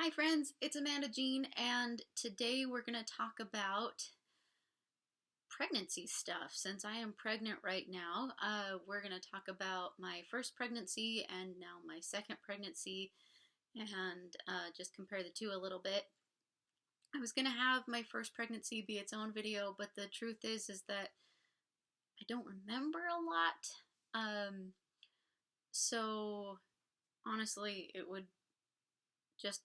Hi friends, it's Amanda Jean, and today we're going to talk about pregnancy stuff. Since I am pregnant right now, we're going to talk about my first pregnancy and now my second pregnancy, and just compare the two a little bit. I was going to have my first pregnancy be its own video, but the truth is that I don't remember a lot. So honestly, it would just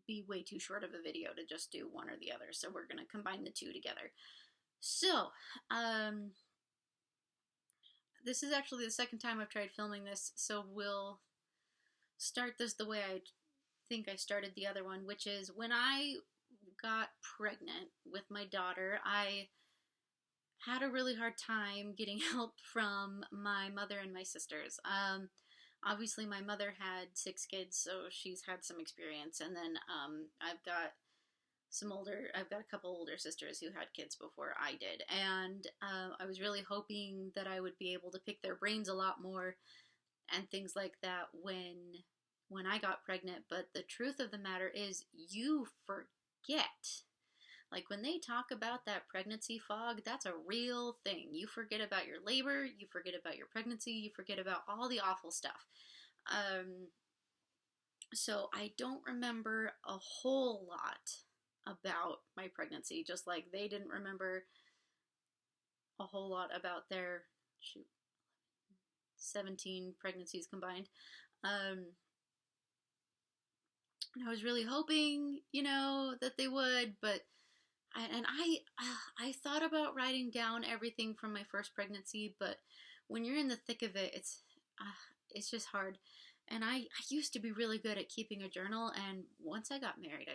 be way too short of a video to just do one or the other, so we're going to combine the two together. So, this is actually the second time I've tried filming this, so we'll start this the way I think I started the other one, which is when I got pregnant with my daughter, I had a really hard time getting help from my mother and my sisters. Obviously, my mother had 6 kids, so she's had some experience, and then I've got a couple older sisters who had kids before I did, and I was really hoping that I would be able to pick their brains a lot more and things like that when I got pregnant. But the truth of the matter is, you forget. Like, when they talk about that pregnancy fog, that's a real thing. You forget about your labor, you forget about your pregnancy, you forget about all the awful stuff. So I don't remember a whole lot about my pregnancy, just like they didn't remember a whole lot about their 17 pregnancies combined. And I was really hoping, that they would, but I thought about writing down everything from my first pregnancy, but when you're in the thick of it, it's just hard. And I used to be really good at keeping a journal, and once I got married,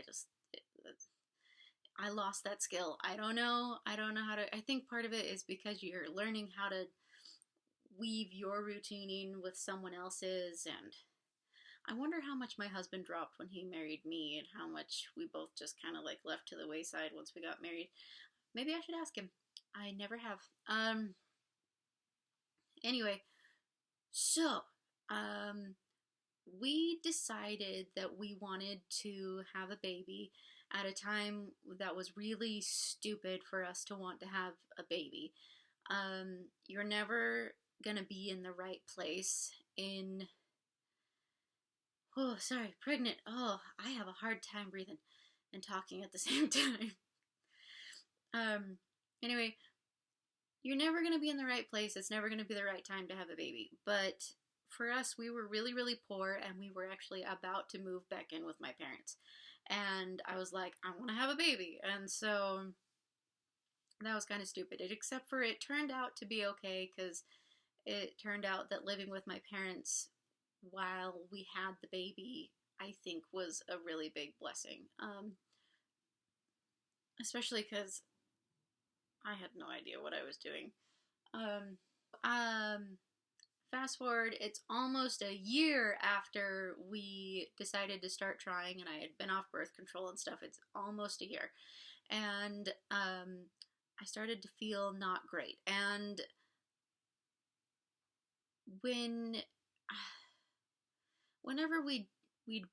I lost that skill. I don't know how to. I think part of it is because you're learning how to weave your routine in with someone else's, and I wonder how much my husband dropped when he married me and how much we both just kind of like left to the wayside once we got married. Maybe I should ask him. I never have. Anyway, so we decided that we wanted to have a baby at a time that was really stupid for us to want to have a baby. You're never gonna be in the right place pregnant. Oh, I have a hard time breathing and talking at the same time. Anyway, you're never gonna be in the right place. It's never gonna be the right time to have a baby. But for us, we were really, really poor, and we were actually about to move back in with my parents. And I was like, I want to have a baby. And so that was kind of stupid. Except for it turned out to be okay, because it turned out that living with my parents while we had the baby, I think, was a really big blessing. Especially because I had no idea what I was doing. Fast forward, it's almost a year after we decided to start trying, and I had been off birth control and stuff. It's almost a year. And I started to feel not great. And whenever we'd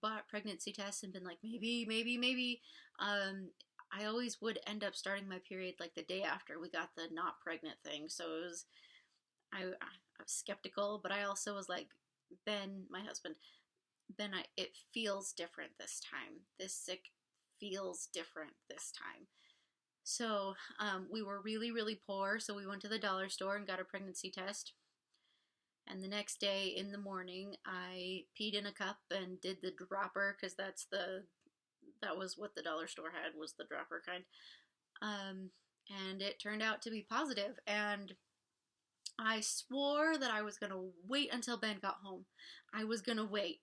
bought pregnancy tests and been like, maybe, I always would end up starting my period like the day after we got the not pregnant thing. So it was, I was skeptical, but I also was like, Ben, my husband, it feels different this time. This sick feels different this time. So we were really, really poor, so we went to the dollar store and got a pregnancy test. And the next day in the morning, I peed in a cup and did the dropper, because that was what the dollar store had, was the dropper kind. And it turned out to be positive, and I swore that I was going to wait until Ben got home. I was going to wait.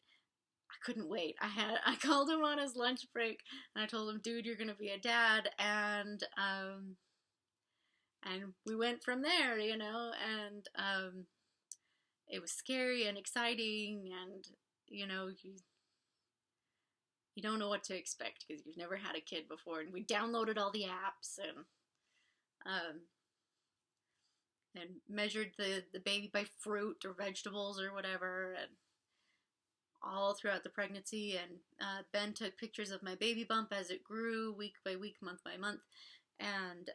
I couldn't wait. I called him on his lunch break, and I told him, dude, you're going to be a dad. And we went from there, and it was scary and exciting, and you don't know what to expect because you've never had a kid before. And we downloaded all the apps and measured the baby by fruit or vegetables or whatever, and all throughout the pregnancy, and Ben took pictures of my baby bump as it grew week by week, month by month, and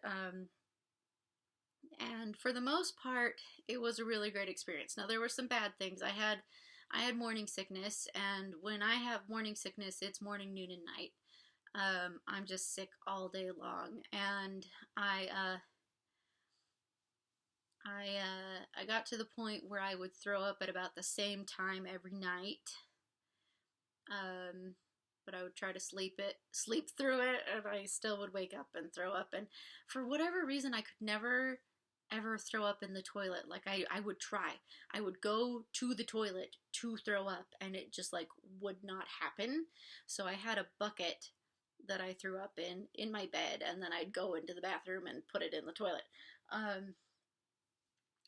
for the most part, it was a really great experience. Now there were some bad things. I had morning sickness, and when I have morning sickness, it's morning, noon, and night. I'm just sick all day long, and I got to the point where I would throw up at about the same time every night. But I would try to sleep through it, and I still would wake up and throw up. And for whatever reason, I could never ever throw up in the toilet. Like I would try. I would go to the toilet to throw up, and it just like would not happen. So I had a bucket that I threw up in my bed, and then I'd go into the bathroom and put it in the toilet.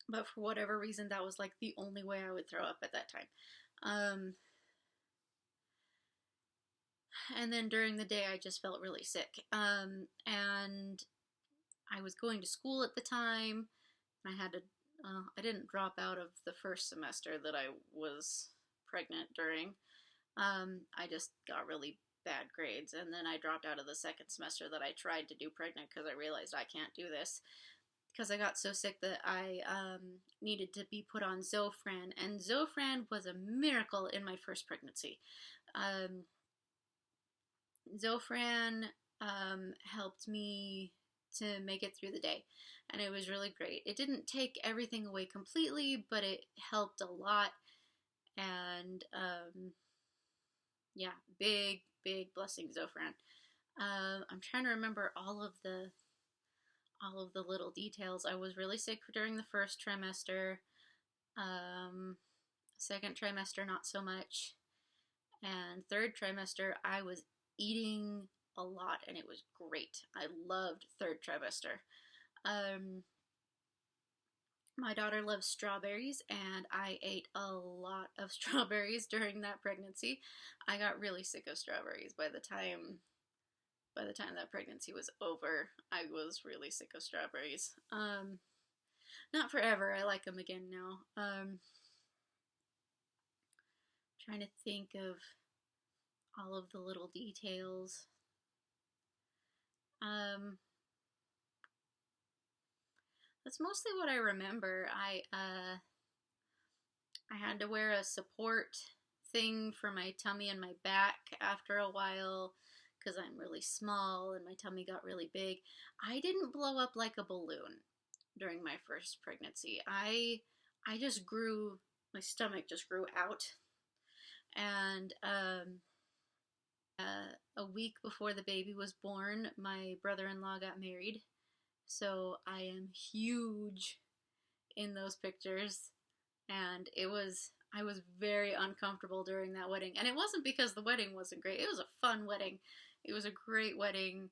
But for whatever reason, that was like the only way I would throw up at that time. And then during the day, I just felt really sick. And I was going to school at the time. I had to, I didn't drop out of the first semester that I was pregnant during. I just got really bad grades, and then I dropped out of the second semester that I tried to do pregnant because I realized I can't do this, because I got so sick that I needed to be put on Zofran, and Zofran was a miracle in my first pregnancy. Zofran helped me to make it through the day, and it was really great. It didn't take everything away completely, but it helped a lot, and yeah, big blessing, Zofran. I'm trying to remember all of the little details. I was really sick during the first trimester. Second trimester, not so much. And third trimester, I was eating a lot, and it was great. I loved third trimester. My daughter loves strawberries, and I ate a lot of strawberries during that pregnancy. I got really sick of strawberries by the time that pregnancy was over. I was really sick of strawberries. Not forever. I like them again now. Trying to think of all of the little details. That's mostly what I remember. I had to wear a support thing for my tummy and my back after a while because I'm really small and my tummy got really big. I didn't blow up like a balloon during my first pregnancy. I just grew, my stomach just grew out. And a week before the baby was born, my brother-in-law got married. So I am huge in those pictures, and I was very uncomfortable during that wedding. And it wasn't because the wedding wasn't great. It was a fun wedding. It was a great wedding.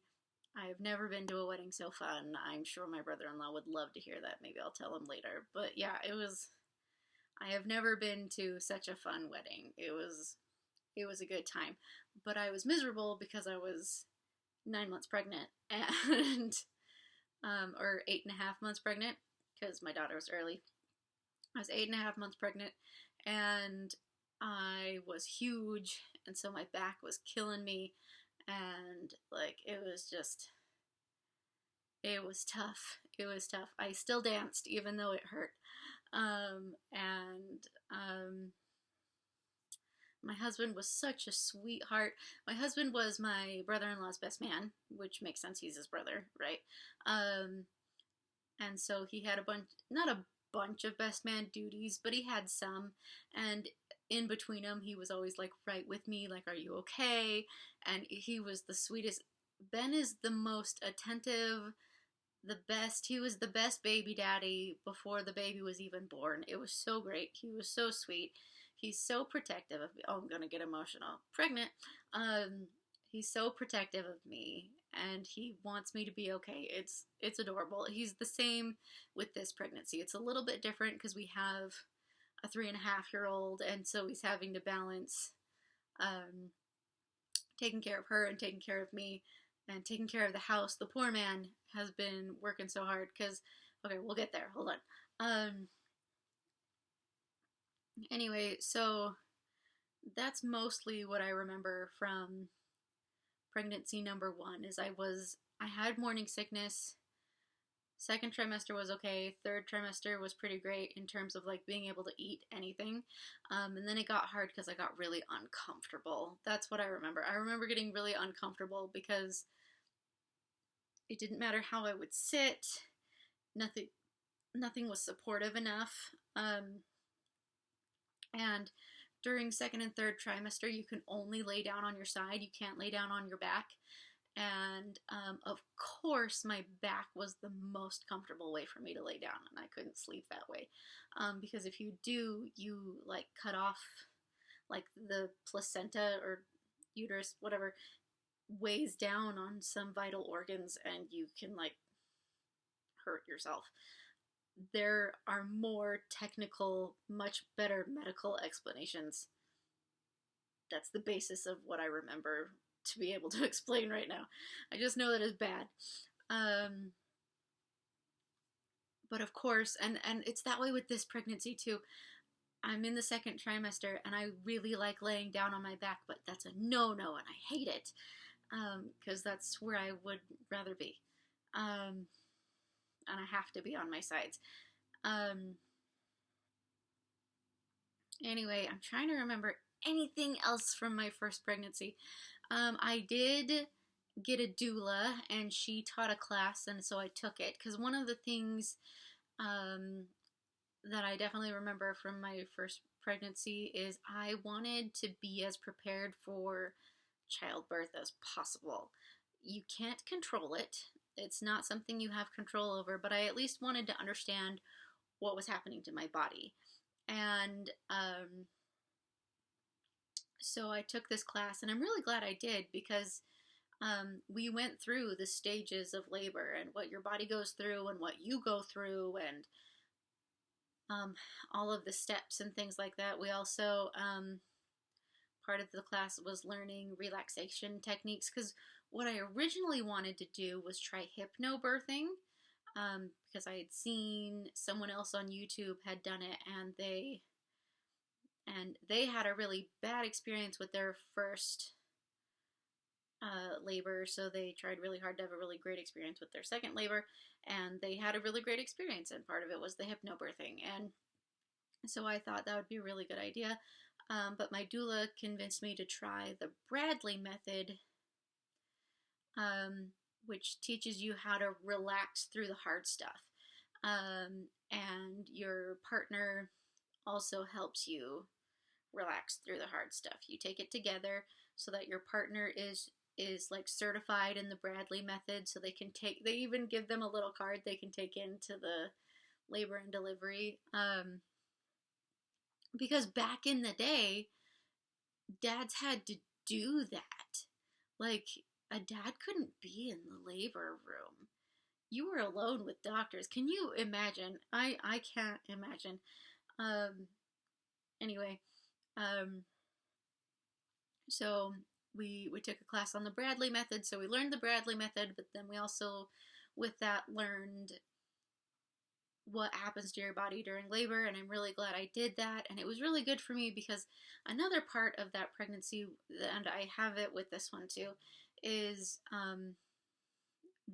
I've never been to a wedding so fun. I'm sure my brother-in-law would love to hear that. Maybe I'll tell him later. But yeah, I have never been to such a fun wedding. It was a good time. But I was miserable because I was 9 months pregnant, and or 8.5 months pregnant, because my daughter was early. I was 8.5 months pregnant, and I was huge, and so my back was killing me, and like it was tough. It was tough. I still danced even though it hurt. My husband was such a sweetheart. My husband was my brother-in-law's best man, which makes sense. He's his brother, right? And so he had not a bunch of best man duties, but he had some. And in between them, he was always like right with me, like, "Are you okay?" And he was the sweetest. Ben is the most attentive, the best. He was the best baby daddy before the baby was even born. It was so great. He was so sweet. He's so protective of me. Oh, I'm gonna get emotional. Pregnant. He's so protective of me, and he wants me to be okay. It's adorable. He's the same with this pregnancy. It's a little bit different because we have a 3.5-year-old, and so he's having to balance taking care of her and taking care of me and taking care of the house. The poor man has been working so hard because, okay, we'll get there. Hold on. Anyway, so that's mostly what I remember from pregnancy number one. Is I had morning sickness. Second trimester was okay. Third trimester was pretty great in terms of like being able to eat anything. And then it got hard because I got really uncomfortable. That's what I remember. I remember getting really uncomfortable because it didn't matter how I would sit. Nothing, nothing was supportive enough. And during second and third trimester, you can only lay down on your side. You can't lay down on your back. And of course, my back was the most comfortable way for me to lay down, and I couldn't sleep that way because if you do, you like cut off like the placenta or uterus, whatever, weighs down on some vital organs, and you can like hurt yourself. There are more technical, much better medical explanations. That's the basis of what I remember to be able to explain right now. I just know that it's bad. Um, but of course, and it's that way with this pregnancy too. I'm in the second trimester and I really like laying down on my back, but that's a no-no and I hate it because that's where I would rather be. Um, and I have to be on my sides. Um, anyway, I'm trying to remember anything else from my first pregnancy. I did get a doula, and she taught a class, and so I took it because one of the things um, that I definitely remember from my first pregnancy is I wanted to be as prepared for childbirth as possible. You can't control it. It's not something you have control over, but I at least wanted to understand what was happening to my body. And so I took this class, and I'm really glad I did because we went through the stages of labor and what your body goes through and what you go through and all of the steps and things like that. We also, part of the class was learning relaxation techniques because what I originally wanted to do was try hypnobirthing because I had seen someone else on YouTube had done it and they had a really bad experience with their first labor, so they tried really hard to have a really great experience with their second labor, and they had a really great experience, and part of it was the hypnobirthing, and so I thought that would be a really good idea, but my doula convinced me to try the Bradley method, which teaches you how to relax through the hard stuff, and your partner also helps you relax through the hard stuff. You take it together so that your partner is like certified in the Bradley method, so they even give them a little card they can take into the labor and delivery. Because back in the day, dads had to do that. Like a dad couldn't be in the labor room. You were alone with doctors. Can you imagine? I can't imagine. Um, anyway, um, so we took a class on the Bradley method, so we learned the Bradley method, but then we also with that learned what happens to your body during labor, and I'm really glad I did that, and it was really good for me because another part of that pregnancy, and I have it with this one too, is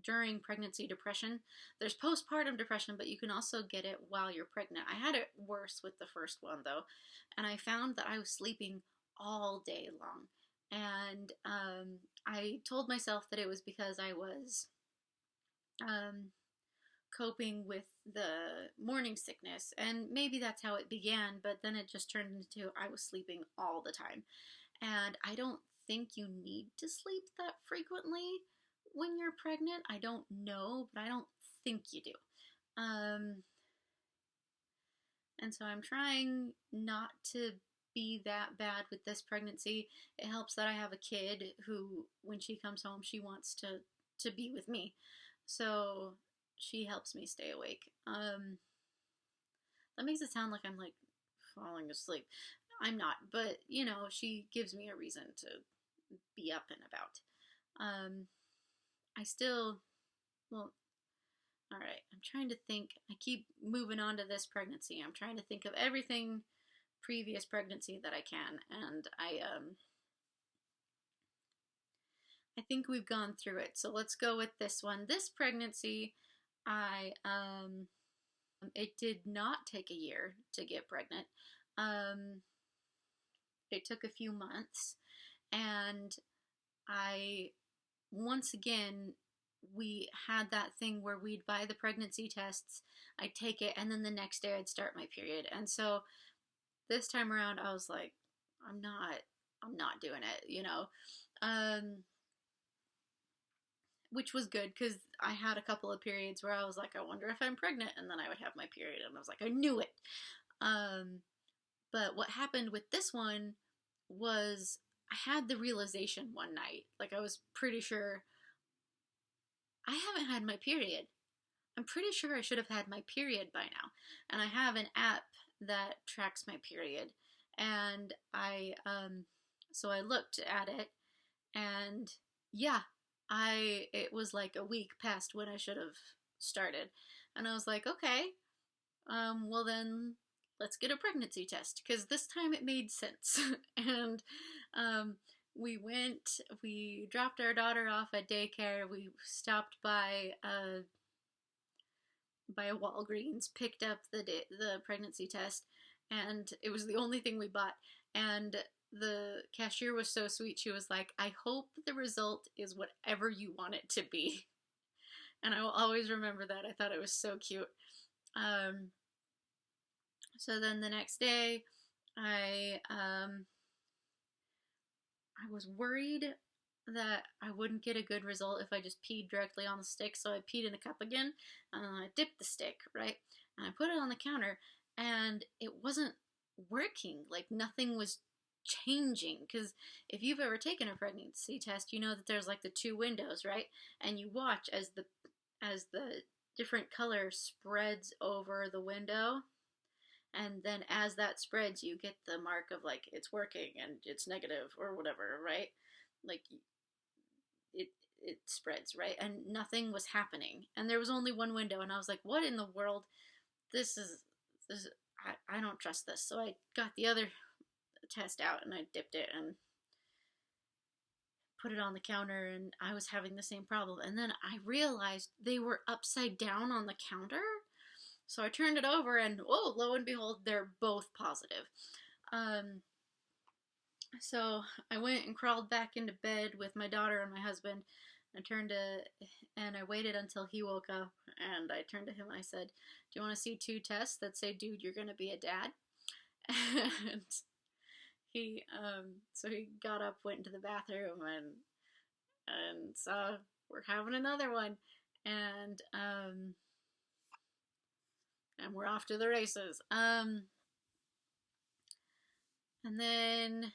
during pregnancy depression. There's postpartum depression, but you can also get it while you're pregnant. I had it worse with the first one though, and I found that I was sleeping all day long, and I told myself that it was because I was um, coping with the morning sickness, and maybe that's how it began, but then it just turned into I was sleeping all the time, and I don't think you need to sleep that frequently when you're pregnant. I don't know, but I don't think you do. Um, and so I'm trying not to be that bad with this pregnancy. It helps that I have a kid who, when she comes home, she wants to be with me. So she helps me stay awake. That makes it sound like I'm like falling asleep. I'm not, but you know, she gives me a reason to be up and about. I still, well, all right, I'm trying to think. I keep moving on to this pregnancy. I'm trying to think of everything previous pregnancy that I can, and I think we've gone through it. So let's go with this one. This pregnancy, I it did not take a year to get pregnant. Um, it took a few months, and I once again we had that thing where we'd buy the pregnancy tests, I'd take it, and then the next day I'd start my period. And so this time around, I was like, I'm not doing it, you know. Um, which was good because I had a couple of periods where I was like, I wonder if I'm pregnant, and then I would have my period, and I was like, I knew it. Um, but what happened with this one was I had the realization one night, like I was pretty sure I haven't had my period. I'm pretty sure I should have had my period by now, and I have an app that tracks my period, and so I looked at it, and yeah, I it was like a week past when I should have started, and I was like, okay, well then let's get a pregnancy test because this time it made sense, and um, we dropped our daughter off at daycare. We stopped by a Walgreens, picked up the pregnancy test, and it was the only thing we bought. And the cashier was so sweet. She was like, "I hope the result is whatever you want it to be." And I will always remember that. I thought it was so cute. Um, so then the next day, I I was worried that I wouldn't get a good result if I just peed directly on the stick. So I peed in the cup again, and I dipped the stick, right? And I put it on the counter, and it wasn't working. Like nothing was changing. Because if you've ever taken a pregnancy test, you know that there's like the two windows, right? And you watch as the different color spreads over the window, and then as that spreads you get the mark of like it's working and it's negative or whatever, right? Like it it spreads, right? And nothing was happening, and there was only one window, and I was like, what in the world? This is I don't trust this. So I got the other test out and I dipped it and put it on the counter, and I was having the same problem, and then I realized they were upside down on the counter. So I turned it over, and oh, lo and behold, they're both positive. Um, so I went and crawled back into bed with my daughter and my husband. And I waited until he woke up, and I turned to him and I said, "Do you want to see two tests that say, dude, you're gonna be a dad?" And so he got up, went into the bathroom, and saw we're having another one, and we're off to the races. And then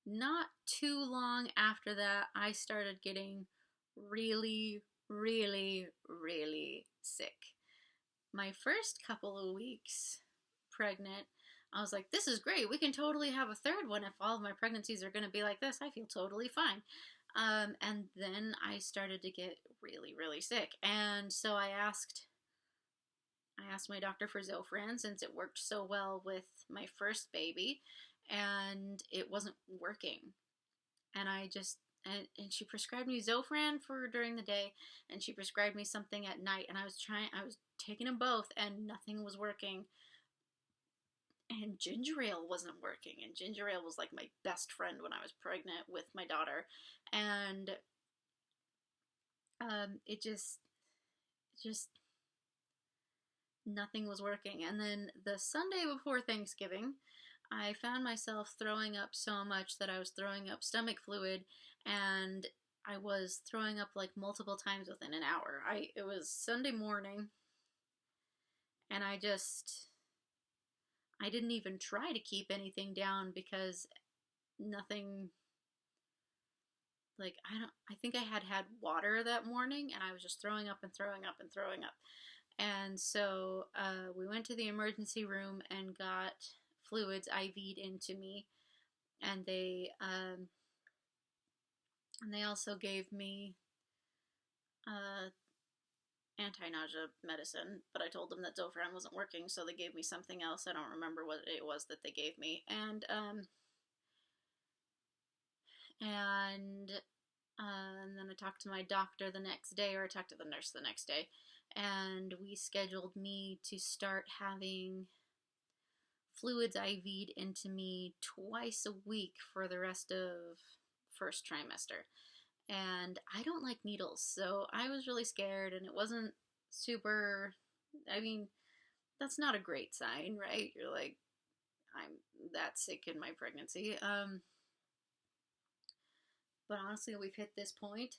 not too long after that, I started getting really, really, really sick. My first couple of weeks pregnant, I was like, this is great. We can totally have a third one if all of my pregnancies are going to be like this. I feel totally fine. And then I started to get really, really sick. And so I asked my doctor for Zofran since it worked so well with my first baby, and it wasn't working. And and she prescribed me Zofran for during the day, and she prescribed me something at night, and I was taking them both, and nothing was working. And ginger ale wasn't working, and ginger ale was like my best friend when I was pregnant with my daughter, and it just nothing was working. And then the Sunday before Thanksgiving, I found myself throwing up so much that I was throwing up stomach fluid, and I was throwing up like multiple times within an hour. It was Sunday morning, and I didn't even try to keep anything down because nothing, like I think I had water that morning, and I was just throwing up and throwing up and throwing up. And so we went to the emergency room and got fluids IV'd into me, and they also gave me anti-nausea medicine, but I told them that Zofran wasn't working, so they gave me something else. I don't remember what it was that they gave me. And then I talked to my doctor the next day, or I talked to the nurse the next day, and we scheduled me to start having fluids IV'd into me twice a week for the rest of first trimester. And I don't like needles, so I was really scared, and it wasn't super. I mean, that's not a great sign, right? You're like, I'm that sick in my pregnancy. But honestly, we've hit this point,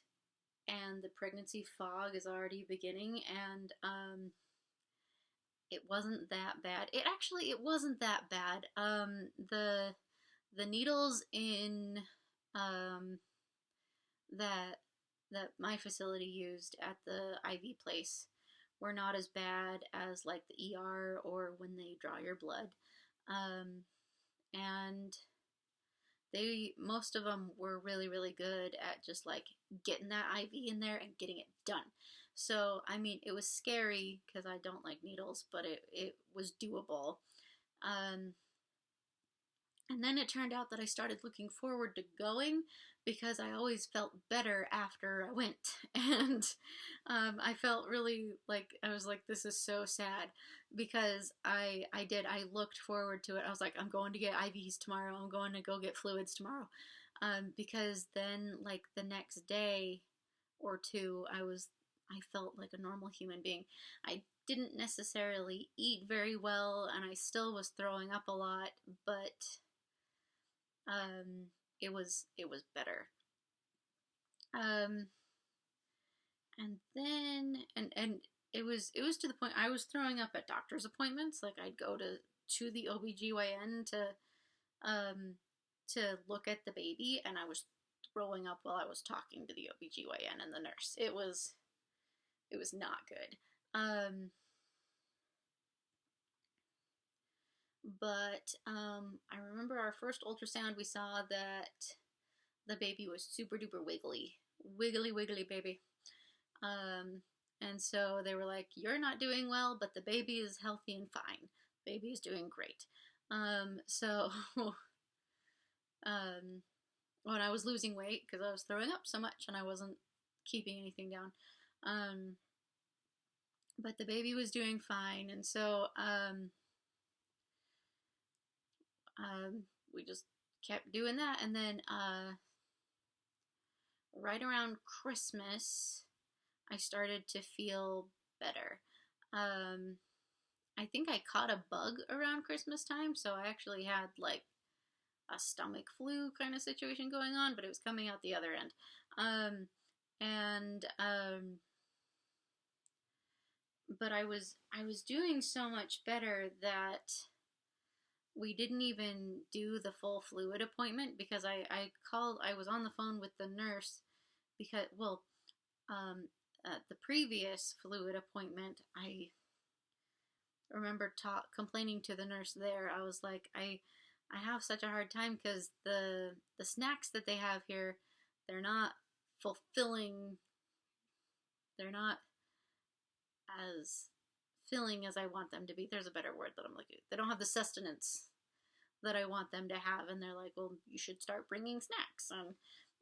and the pregnancy fog is already beginning, and it wasn't that bad. It wasn't that bad. The needles in that my facility used at the IV place were not as bad as like the ER or when they draw your blood. And most of them were really, really good at just like getting that IV in there and getting it done. So, I mean, it was scary because I don't like needles, but it was doable. And then it turned out that I started looking forward to going because I always felt better after I went. And I felt really like, I was like, this is so sad because I looked forward to it. I was like, I'm going to get IVs tomorrow. I'm going to go get fluids tomorrow. Because then, like, the next day or two, I felt like a normal human being. I didn't necessarily eat very well, and I still was throwing up a lot, but it was better. And then and it was to the point I was throwing up at doctor's appointments. Like, I'd go to the OBGYN to look at the baby, and I was throwing up while I was talking to the OBGYN and the nurse. It was not good. But I remember our first ultrasound, we saw that the baby was super duper wiggly. Wiggly baby. And so they were like, you're not doing well, but the baby is healthy and fine. Baby is doing great. So when I was losing weight, because I was throwing up so much and I wasn't keeping anything down, but the baby was doing fine. And so we just kept doing that. And then right around Christmas, I started to feel better. I think I caught a bug around Christmas time, so I actually had like a stomach flu kind of situation going on, but it was coming out the other end. But I was doing so much better that we didn't even do the full fluid appointment because I was on the phone with the nurse because, well, the previous fluid appointment, I remember complaining to the nurse there. I was like, I have such a hard time because the snacks that they have here, they're not fulfilling. They're not as filling as I want them to be. There's a better word that I'm looking. They don't have the sustenance that I want them to have, and they're like, well, you should start bringing snacks.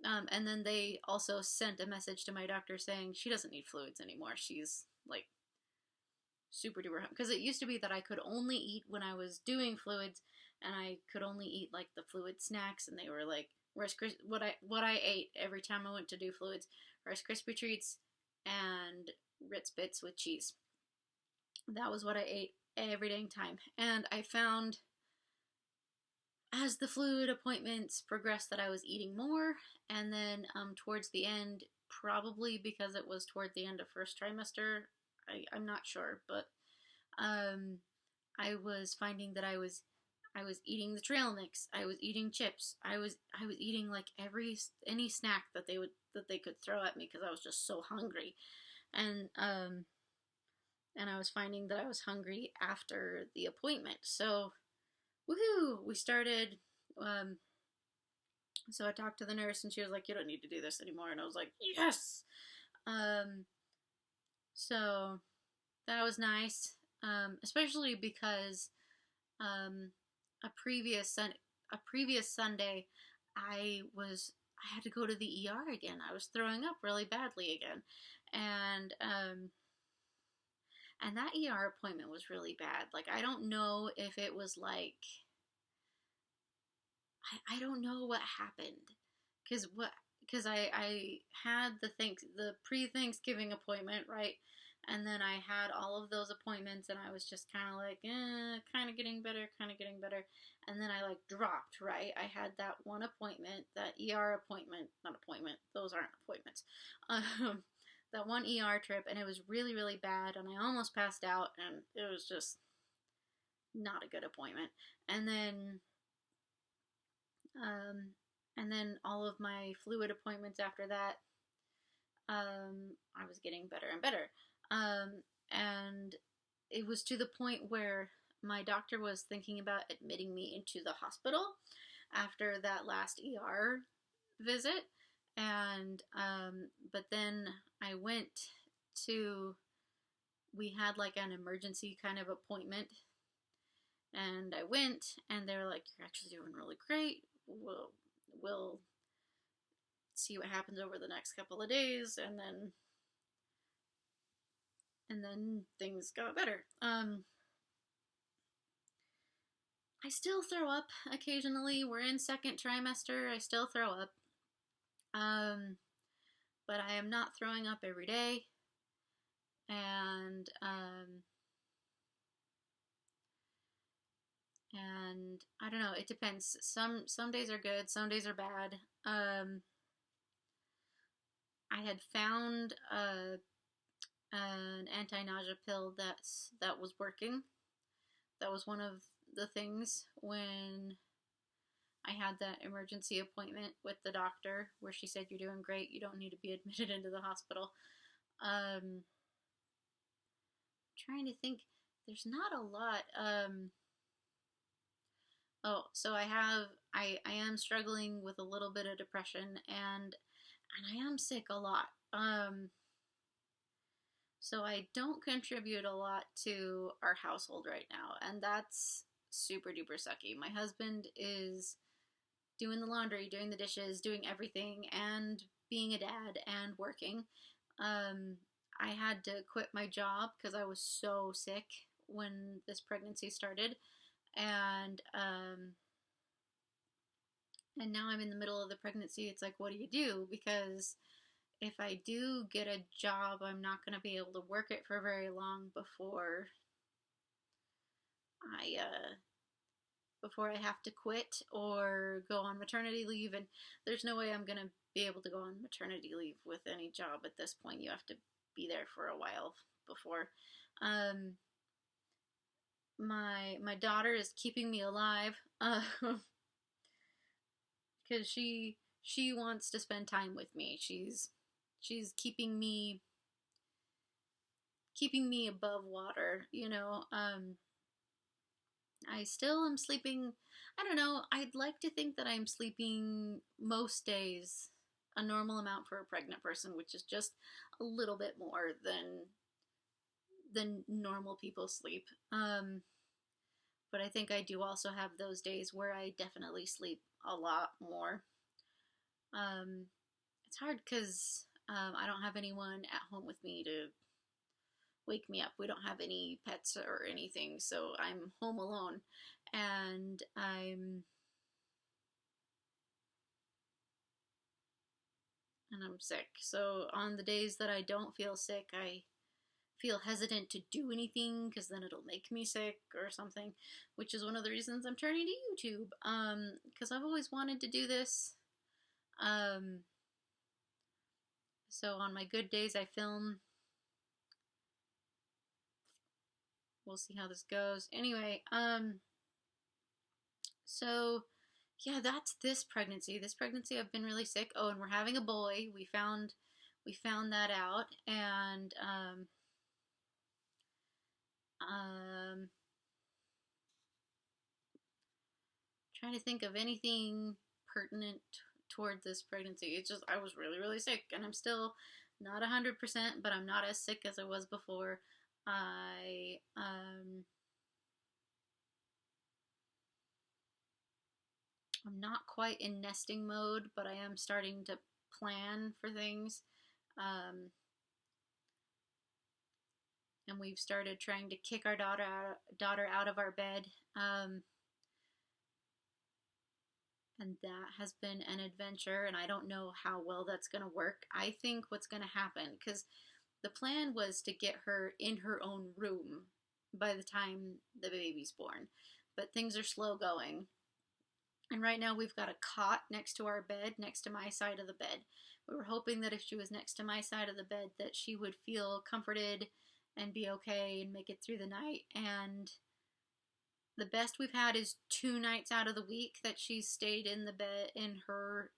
And then they also sent a message to my doctor saying she doesn't need fluids anymore. She's like super duper, because it used to be that I could only eat when I was doing fluids, and I could only eat like the fluid snacks, and they were like what I ate every time I went to do fluids: Rice Krispie treats and Ritz Bits with cheese. That was what I ate every dang time. And I found as the fluid appointments progressed that I was eating more, and then towards the end, probably because it was toward the end of first trimester, I'm not sure, but I was finding that I was eating the trail mix, I was eating chips, I was eating like any snack that they could throw at me because I was just so hungry, and I was finding that I was hungry after the appointment. So, woohoo! We started. So I talked to the nurse, and she was like, "You don't need to do this anymore." And I was like, "Yes!" So that was nice, especially because um, a previous Sunday, I had to go to the ER again. I was throwing up really badly again, and that ER appointment was really bad. Like, I don't know if it was like I don't know what happened, because I had the pre Thanksgiving appointment, right, and then I had all of those appointments, and I was just kind of like, kind of getting better, kind of getting better, and then I like dropped, right. I had that one appointment, that ER appointment, not appointment, those aren't appointments, um, that one ER trip, and it was really really bad, and I almost passed out, and it was just not a good appointment, and then um, and then all of my fluid appointments after that, I was getting better and better. And it was to the point where my doctor was thinking about admitting me into the hospital after that last ER visit. And, but then I went to, we had like an emergency kind of appointment. And I went, and they were like, "You're actually doing really great. We'll see what happens over the next couple of days," and then things got better. I still throw up occasionally. We're in second trimester. I still throw up. Um, but I am not throwing up every day. And I don't know. It depends. Some days are good. Some days are bad. I had found an anti-nausea pill that was working. That was one of the things when I had that emergency appointment with the doctor where she said, "You're doing great. You don't need to be admitted into the hospital." Trying to think. There's not a lot. Oh, so I am struggling with a little bit of depression, and I am sick a lot. So I don't contribute a lot to our household right now, and that's super duper sucky. My husband is doing the laundry, doing the dishes, doing everything, and being a dad and working. Um, I had to quit my job because I was so sick when this pregnancy started, and and now I'm in the middle of the pregnancy. It's like, what do you do? Because if I do get a job, I'm not going to be able to work it for very long I before I have to quit or go on maternity leave, and there's no way I'm going to be able to go on maternity leave with any job at this point. You have to be there for a while before. Um, my daughter is keeping me alive because she wants to spend time with me. She's keeping me above water, you know. I still am sleeping. I don't know. I'd like to think that I'm sleeping most days a normal amount for a pregnant person, which is just a little bit more than normal people sleep. But I think I do also have those days where I definitely sleep a lot more. Um, it's hard because I don't have anyone at home with me to wake me up. We don't have any pets or anything, so I'm home alone, and I'm sick. So on the days that I don't feel sick, I feel hesitant to do anything because then it'll make me sick or something, which is one of the reasons I'm turning to YouTube. Because I've always wanted to do this. Um, so on my good days, I film. We'll see how this goes. Anyway, so yeah, that's this pregnancy. This pregnancy, I've been really sick. Oh, and we're having a boy. We found that out, and um, trying to think of anything pertinent toward this pregnancy. It's just I was really really sick, and I'm still not 100%, but I'm not as sick as I was before. I'm not quite in nesting mode, but I am starting to plan for things. And we've started trying to kick our daughter out of our bed. And that has been an adventure, and I don't know how well that's going to work. I think what's going to happen, because the plan was to get her in her own room by the time the baby's born, but things are slow going. And right now we've got a cot next to our bed, next to my side of the bed. We were hoping that if she was next to my side of the bed that she would feel comforted and be okay and make it through the night. And the best we've had is 2 nights out of the week that she's stayed in the bed, in her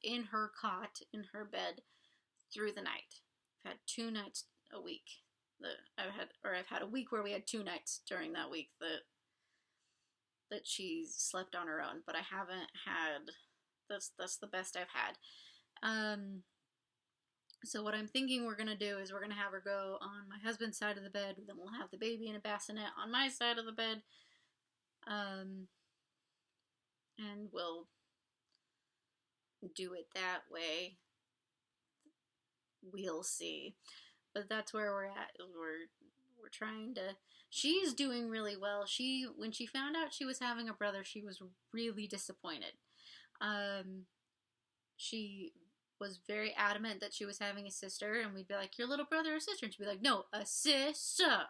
cot, in her bed through the night. I've had 2 nights a week. I've had a week where we had 2 nights during that week that she slept on her own, but I haven't had, that's the best I've had. So what I'm thinking we're gonna do is we're gonna have her go on my husband's side of the bed, then we'll have the baby in a bassinet on my side of the bed, and we'll do it that way. We'll see. But that's where we're at. We're trying to. She's doing really well. When she found out she was having a brother, she was really disappointed. She was very adamant that she was having a sister, and we'd be like, "Your little brother or sister?" And she'd be like, "No, a sister,"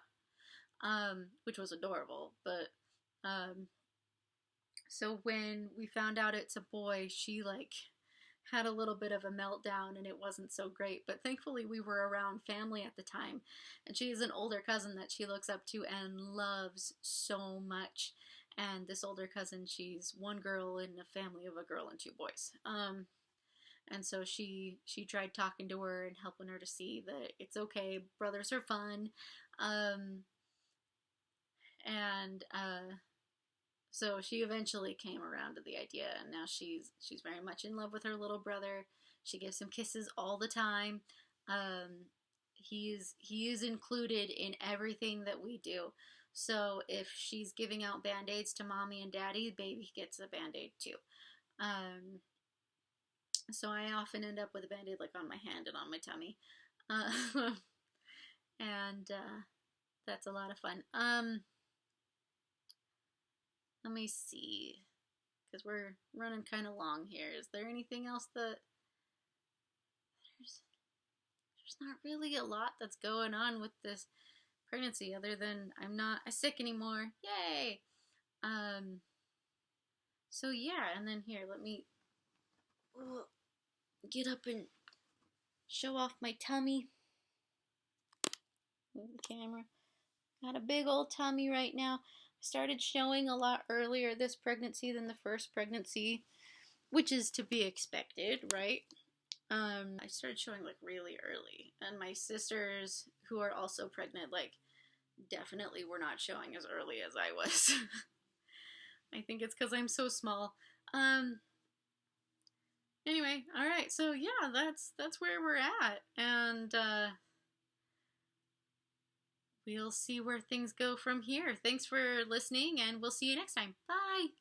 which was adorable. But so when we found out it's a boy, she had a little bit of a meltdown, and it wasn't so great. But thankfully we were around family at the time, and she has an older cousin that she looks up to and loves so much. And this older cousin, she's one girl in a family of a girl and 2 boys. And so she tried talking to her and helping her to see that it's okay, brothers are fun. So she eventually came around to the idea, and now she's very much in love with her little brother. She gives him kisses all the time. He is included in everything that we do. So if she's giving out Band-Aids to mommy and daddy, baby gets a Band-Aid too. So I often end up with a Band-Aid on my hand and on my tummy. And that's a lot of fun. Let me see, because we're running kind of long here. Is there anything else that... There's not really a lot that's going on with this pregnancy other than I'm not sick anymore. Yay! So yeah, and then here, let me get up and show off my tummy. Move the camera. Got a big old tummy right now. I started showing a lot earlier this pregnancy than the first pregnancy, which is to be expected, right? I started showing really early, and my sisters who are also pregnant definitely were not showing as early as I was. I think it's because I'm so small. Anyway, all right, so yeah, that's where we're at, and we'll see where things go from here. Thanks for listening, and we'll see you next time. Bye!